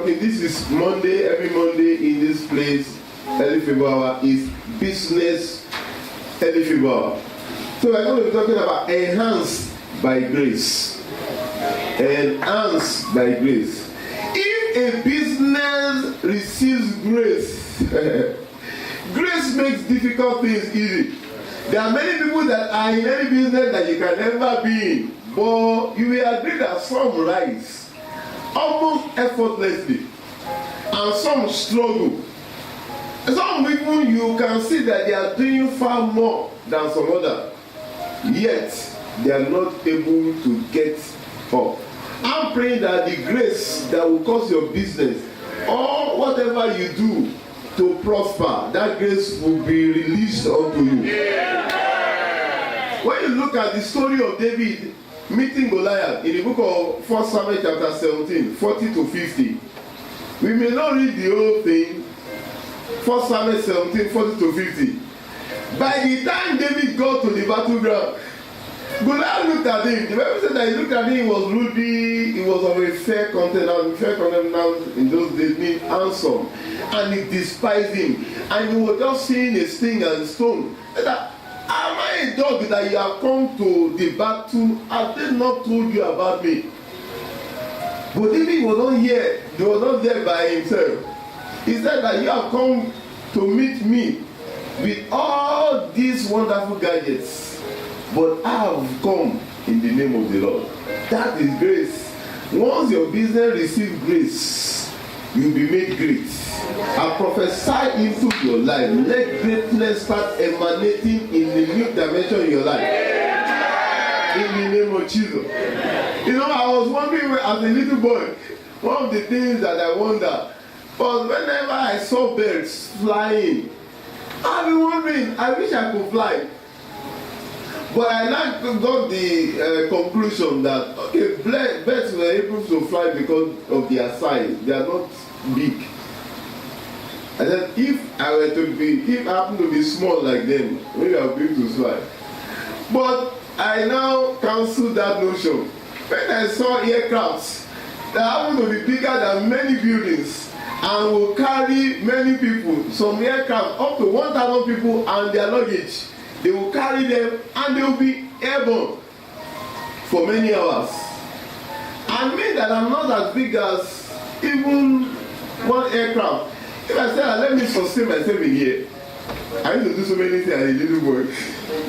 talking. This is Monday. Every Monday in this place, Early Fever Hour is business Early Fever Hour. So we're going to be talking about enhanced by grace. Enhanced by grace. If a business receives grace, grace makes difficult things easy. There are many people that are in any business that you can never be in, but you will agree that some rise almost effortlessly and some struggle. Some people you can see that they are doing far more than some others, yet they are not able to get up. I'm praying that the grace that will cause your business or whatever you do to prosper, that grace will be released unto you. Yeah. When you look at the story of David meeting Goliath in the book of 1 Samuel chapter 17, 40 to 50, we may not read the whole thing. 1 Samuel 17, 40 to 50. By the time David got to the battleground, Goliath looked at him. The Bible said that he looked at him, he was ruddy, he was of a fair countenance. Fair countenance in those days means handsome. And he despised him. And he was just seeing a sling and stone. He said, am I a dog that you have come to the battle? Have they not told you about me? But David was not here. He was not there by himself. He said that you have come to meet me with all these wonderful gadgets. But I have come in the name of the Lord. That is grace. Once your business receives grace, you will be made great. I prophesy into your life. Let greatness start emanating in the new dimension in your life. In the name of Jesus. You know, I was wondering as a little boy, one of the things that I wonder was whenever I saw birds flying, I've been wondering, I wish I could fly. But I now got the conclusion that, okay, birds were able to fly because of their size. They are not big. I said, if I happen to be small like them, maybe I'll be able to fly. But I now cancel that notion. When I saw aircrafts that happen to be bigger than many buildings and will carry many people, some aircraft up to 1,000 people and their luggage, they will carry them and they will be airborne for many hours. And me that I'm not as big as even one aircraft. If I say, let me sustain myself in here, I need to do so many things as a little boy.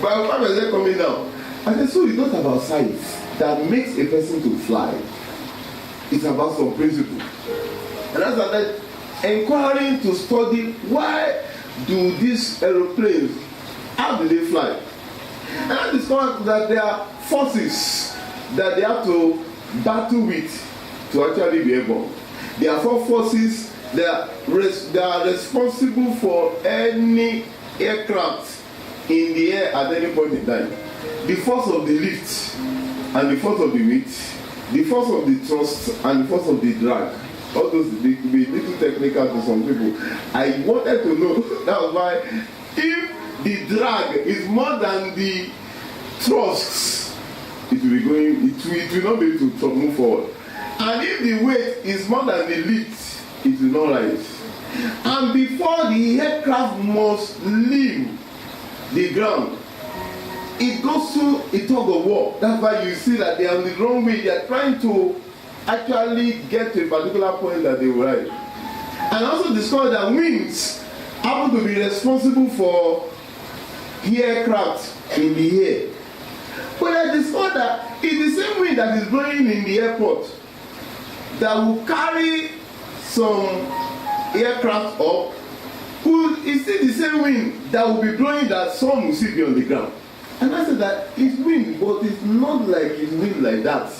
But I find myself coming down. I said, so it's not about size that makes a person to fly. It's about some principle. And as I started inquiring to study, why do these aeroplanes, how do they fly? And I discovered that there are forces that they have to battle with to actually be airborne. There are 4 forces that are responsible for any aircraft in the air at any point in time. The force of the lift and the force of the weight, the force of the thrust and the force of the drag. All those may be little technical to some people. I wanted to know, that was why, if the drag is more than the thrust, it will be going, it will not be able to move forward. And if the weight is more than the lift, it will not rise. And before the aircraft must leave the ground, it goes through a tug of war. That's why you see that they are on the wrong way. They are trying to actually get to a particular point that they will ride. And also discover that winds happen to be responsible for aircraft in the air. But I discovered that it's the same wind that is blowing in the airport that will carry some aircraft up. It's still the same wind that will be blowing that some will still be on the ground. And I said that it's wind, but it's not like it's wind like that.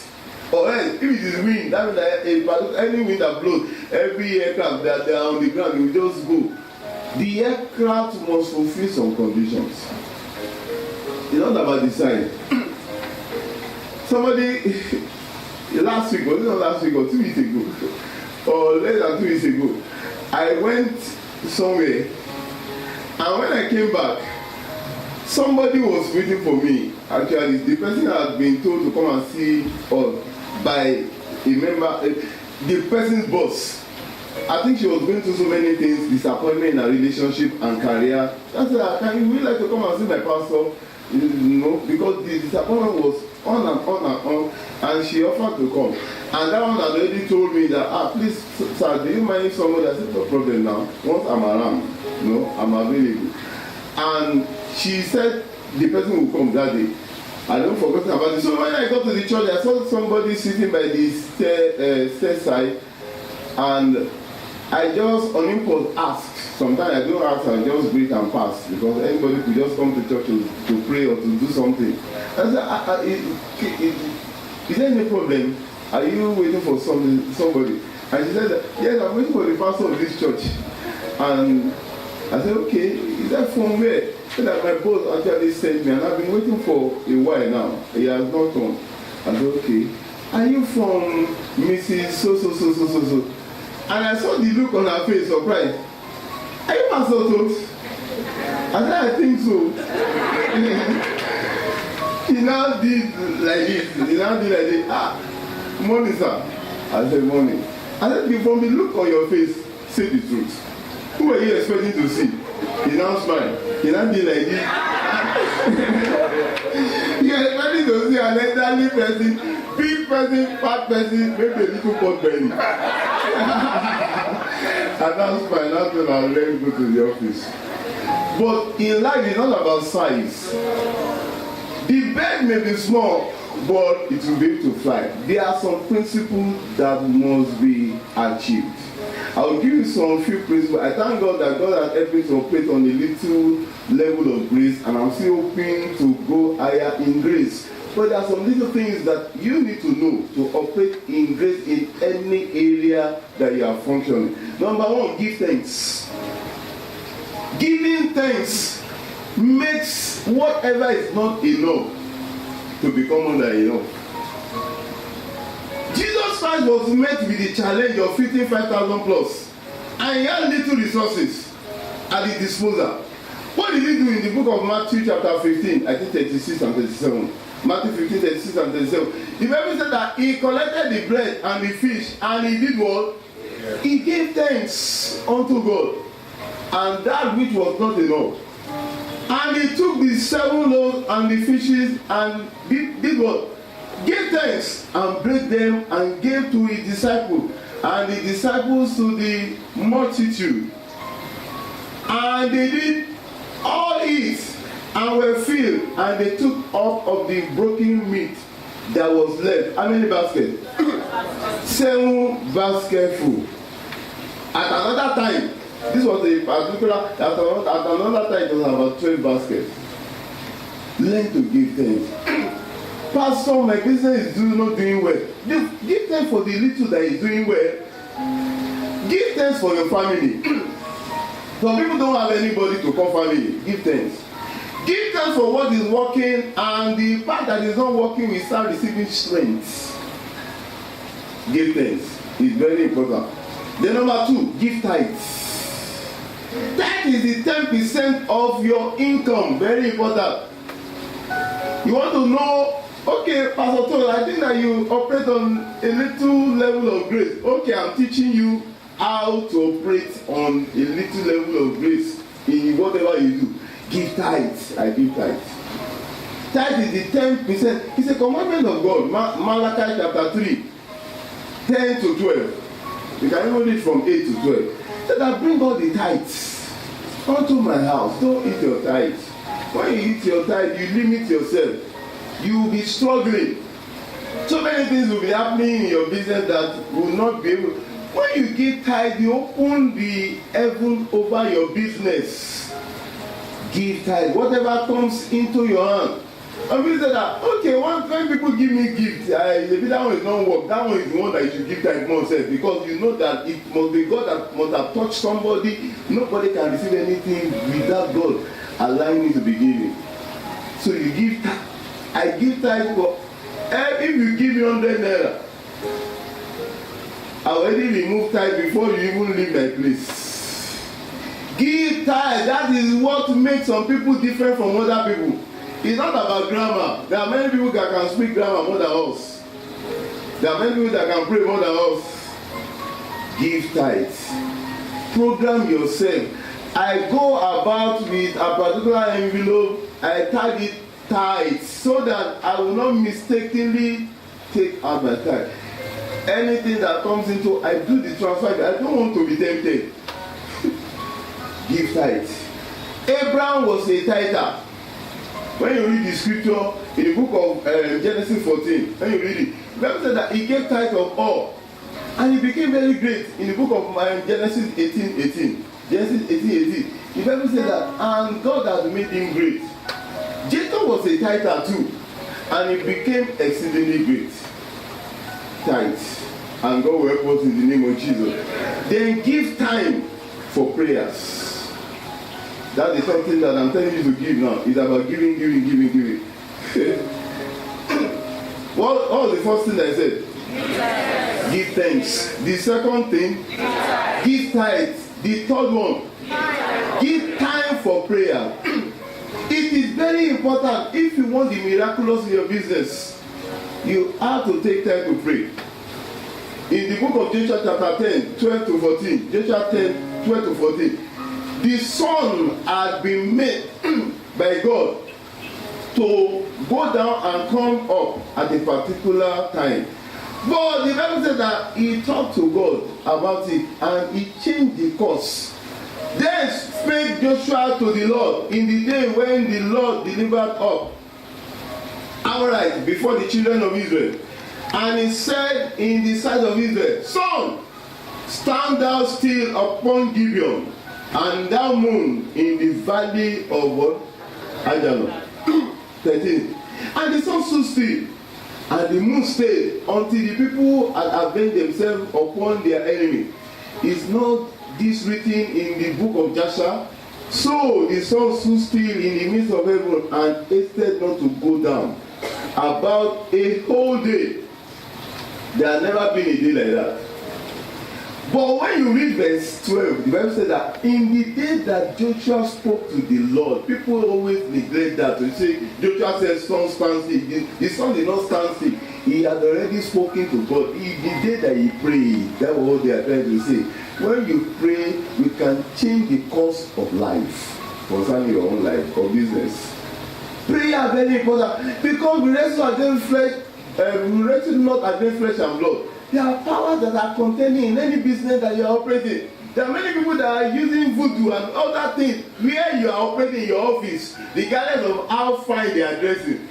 Or else, if it is wind, that means that any wind that blows, every aircraft that they are on the ground, it will just go. The aircraft must fulfill some conditions. It's not about the size. Somebody last week, was it not last week or 2 weeks ago, or less than 2 weeks ago, I went somewhere, and when I came back, somebody was waiting for me. Actually, the person had been told to come and see us by a member, the person's boss I think she was going through so many things, disappointment in her relationship and career. I said, can you really like to come and see my pastor? Because the disappointment was on and on and on, and she offered to come. And that one had already told me that, please, sir, do you mind somebody? I said, no problem now. Once I'm around, I'm available. And she said the person will come that day. I don't forget about it. So when I got to the church, I saw somebody sitting by the stair side, and I just on impulse asked. Sometimes I don't ask, I just greet and pass, because anybody could just come to church to pray or to do something. I said, is there any problem? Are you waiting for somebody? And she said, yes, I'm waiting for the pastor of this church. And I said, okay, is that from where? She said that my boss actually sent me, and I've been waiting for a while now. He has not come. I said, okay. Are you from Mrs. So? And I saw the look on her face, surprised. Are you Pastor Toast? I said, I think so. He now did like this. Morning, sir. I said, morning. I said, from the look on your face, say the truth. Who are you expecting to see? He now smiled. He now did like this. You are expecting to see an elderly person, big person, fat person, maybe a little pot belly. And that's fine. That's when I'll let go to the office. But in life, it's not about size. The bed may be small, but it will be able to fly. There are some principles that must be achieved. I will give you some few principles. I thank God that God has helped me to operate on a little level of grace, and I'm still hoping to go higher in grace. But there are some little things that you need to know to operate in grace in any area that you are functioning. Number one, give thanks. Giving thanks makes whatever is not enough to become more than enough. Jesus Christ was met with the challenge of feeding 5,000 plus, and he had little resources at his disposal. What did he do in the book of Matthew chapter 15, I think 36 and 37? Matthew 15, 36 and 37. The Bible said that he collected the bread and the fish, and he did what? He gave thanks unto God, and that which was not enough. And he took the 7 loaves and the fishes and did what? Gave thanks and broke them and gave to his disciples, and the disciples to the multitude. And they did all eat and were filled, and they took up of the broken meat that was left. How many baskets? 7 baskets full. At another time, this was a particular, at another time it was about 12 baskets. Learn to give thanks. Pastor, my business is not doing well. Give thanks for the little that is doing well. Give thanks for your family. Some people don't have anybody to call family. Give thanks. Give thanks for what is working, and the part that is not working will start receiving strength. Give thanks. It's very important. Then number 2, give tithes. Tithe is the 10% of your income. Very important. You want to know, okay, Pastor Tol, I think that you operate on a little level of grace. Okay, I'm teaching you how to operate on a little level of grace in whatever you do. Give tithes. I give tithes. Tithe is the 10%. It's a commandment of God. Malachi chapter 3, 10 to 12. You can even read from 8 to 12. So that bring all the tithes unto my house. Don't eat your tithes. When you eat your tithe, you limit yourself. You will be struggling. So many things will be happening in your business that will not be able. When you give tithe, you open the heaven over your business. Give tithe. Whatever comes into your hand. And we say that, okay, when people give me gifts, maybe that one is not work. That one is the one that you should give tithe more self, because you know that it must be God that must have touched somebody. Nobody can receive anything without God allowing me to be giving. So you give tithe. I give tithe for, if you give me 100 naira, I already remove tithe before you even leave my place. Give tithe. That is what makes some people different from other people. It's not about grammar. There are many people that can speak grammar more than us. There are many people that can pray more than us. Give tithes. Program yourself. I go about with a particular envelope. I tag it tithes so that I will not mistakenly take out my tithe. Anything that comes into, I do the transfer. I don't want to be tempted. Give tithes. Abraham was a tither. When you read the scripture in the book of Genesis 14, when you read it, the Bible said that he gave tithe of all. And he became very great in the book of Genesis 18:18. Genesis 18:18. The Bible said that, and God has made him great. Jacob was a tither too, and he became exceedingly great. Tithes. And God will help us in the name of Jesus. Then give time for prayers. That is something that I'm telling you to give now. It's about giving. What was the first thing I said? Give thanks. The second thing, give tithes. The third one, give time for prayer. It is very important. If you want the miraculous in your business, you have to take time to pray. In the book of Joshua chapter 10, 12 to 14, Joshua 10, 12 to 14, the sun had been made by God to go down and come up at a particular time. But the Bible said that he talked to God about it and he changed the course. Then spake Joshua to the Lord in the day when the Lord delivered up Amorites before the children of Israel. And he said in the sight of Israel, Sun, stand thou still upon Gibeon, and thou moon in the valley of what? Ajalon. 13. And the sun stood still, and the moon stayed until the people had avenged themselves upon their enemy. Is not this written in the book of Joshua? So the sun stood still in the midst of heaven and hasted not to go down. About a whole day. There had never been a day like that. But when you read verse 12, the Bible said that in the day that Joshua spoke to the Lord, people always neglect that. To say, Joshua said, sun stand still. The sun did not stand still. He had already spoken to God. The day that he prayed, that's what they are trying to say. When you pray, you can change the course of life concerning your own life or business. Prayer is very important because we wrestle against flesh. We wrestle not against flesh and blood. There are powers that are contending in any business that you are operating. There are many people that are using voodoo and other things where you are operating in your office, regardless of how fine they are dressing.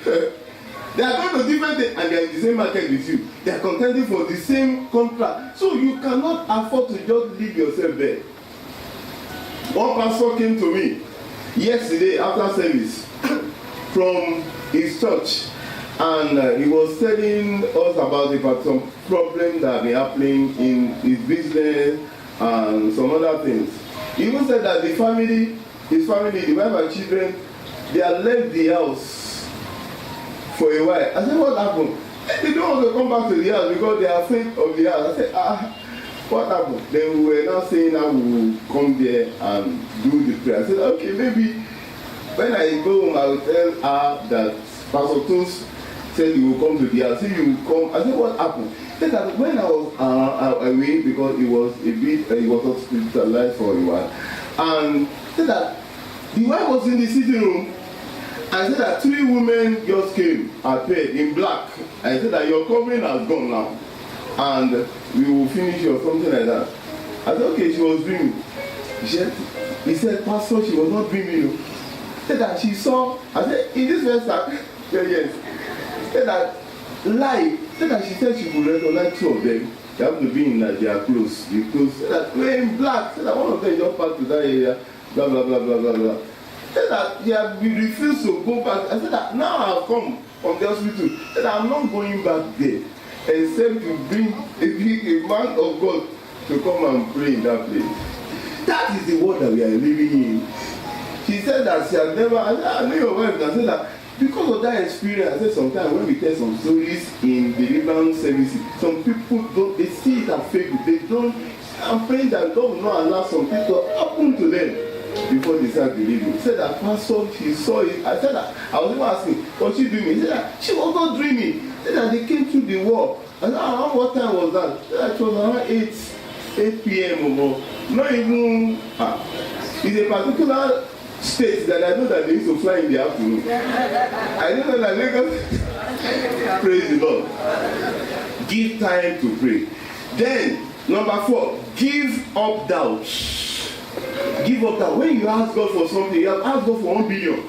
They are going to different things and they are in the same market with you. They are contending for the same contract. So you cannot afford to just leave yourself there. One pastor came to me yesterday after service from his church. And he was telling us about some problems that have been happening in his business and some other things. He even said that his family, the wife and children, they had left the house for a while. I said, what happened? They don't want to come back to the house because they are afraid of the house. I said, what happened? Then we were now saying that we will come there and do the prayer. I said, okay, maybe when I go home, I will tell her that Pastor Toos said you will come to the house. Say you will come. I said, what happened? He said that when I was away because he was hospitalized for a while, and said that the wife was in the sitting room, and said that 3 women just came, appeared in black. I said that your covering has gone now, and we will finish or something like that. I said, okay, she was dreaming. He said, Pastor, she was not dreaming. He said that she saw. I said, in this verse, yes. Said that lie. Said that she said she would recognize 2 of them. They have to be in their clothes. The clothes. Said that we're in black. Said that one of them just passed to that area. Blah blah blah blah blah blah. Said that we refused to go back. I said that now I've come from the hospital. Said that I'm not going back there except to bring a man of God to come and pray in that place. That is the world that we are living in. She said that she had never. I know your wife. I said that. Because of that experience, I said sometimes when we tell some stories in deliverance services, some people they see it as fake. They don't. I'm praying that God will not allow some people to happen to them before they start believing. He said that Pastor, she saw it. I said that I was even asking, was she dreaming? He said that she was not dreaming. He said that they came through the wall. I said, what time was that? He said that it was around 8 8 p.m. or not even. It's a particular state that I know that they used to fly in the afternoon. I don't know that Lagos. Praise the Lord. Give time to pray. Then, number 4, give up doubts. Give up doubt. When you ask God for something, you have asked God for 1 billion.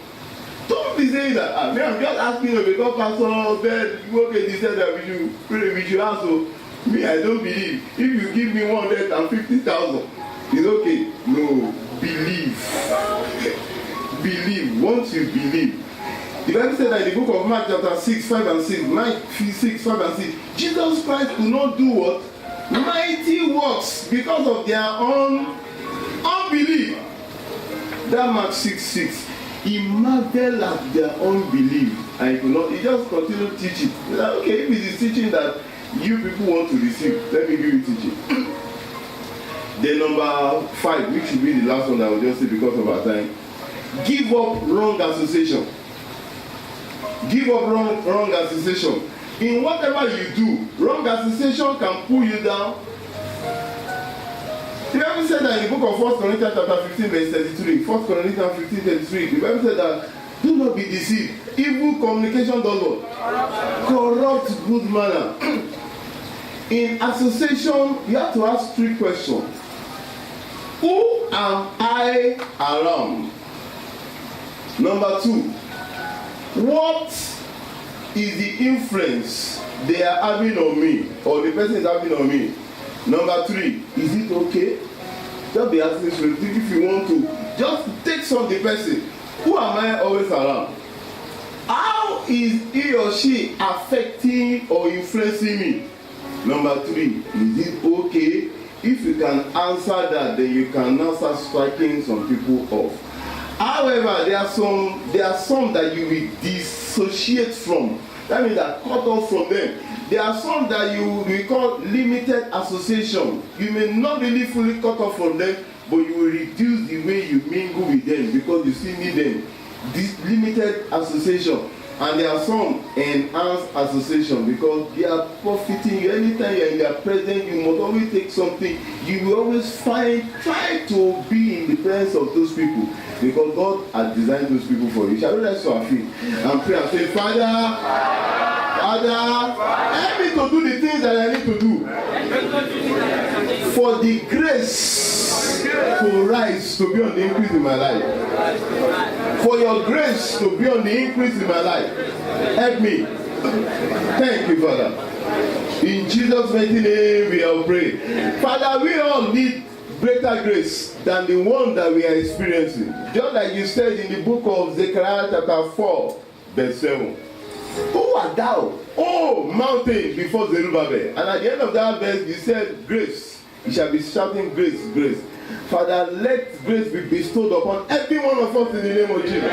Don't be saying that, I'm just asking you because Pastor said, he said that we should pray, we should ask. So, me, I don't believe. If you give me 150,000, it's okay. No, believe. Believe. Once you believe. The Bible said that in the book of Mark chapter 6, 5 and 6, Mark 6, 5 and 6, Jesus Christ could not do what? Mighty works because of their own unbelief. That Mark 6, 6. He marveled at their unbelief and he could not, he just continued teaching. He said, okay, if it is teaching that you people want to receive, let me give you teaching. Then number 5, which should be the last one I will just say because of our time. Give up wrong association. Give up wrong association. In whatever you do, wrong association can pull you down. The Bible said that in the book of 1 Corinthians chapter 15 verse 33, 1 Corinthians 15 33, the Bible said that do not be deceived. Evil communication does what? Corrupt good manner. In association, you have to ask 3 questions. Who am I around? Number 2, what is the influence they are having on me or the person is having on me? Number 3, is it okay? Just be asking if you want to. Just take some of the person. Who am I always around? How is he or she affecting or influencing me? Number 3, is it okay? If you can answer that, then you can now start striking some people off. However, there are some that you will dissociate from. That means that cut off from them. There are some that we call limited association. You may not really fully cut off from them, but you will reduce the way you mingle with them because you still need them. This limited association. And there are some enhanced association because they are profiting you. Anytime you are in their presence, you must always take something. You will always try to be in the presence of those people because God has designed those people for you. Shall we rise to our feet and pray and say, Father, help me to do the things that I need to do. For the grace to rise, to be on the increase in my life. For your grace to be on the increase in my life. Help me. Thank you, Father. In Jesus' mighty name we are praying. Father, we all need greater grace than the one that we are experiencing. Just like you said in the book of Zechariah chapter 4, verse 7. Who art thou, O mountain, before Zerubbabel? And at the end of that verse, you said, grace. You shall be shouting grace, grace. Father, let grace be bestowed upon every one of us in the name of Jesus.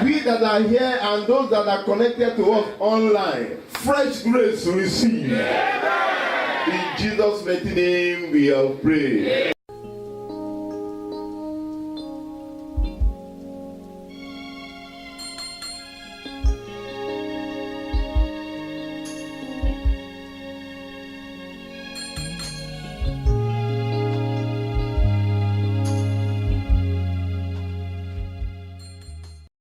We that are here and those that are connected to us online, fresh grace to receive. In Jesus' mighty name we have prayed.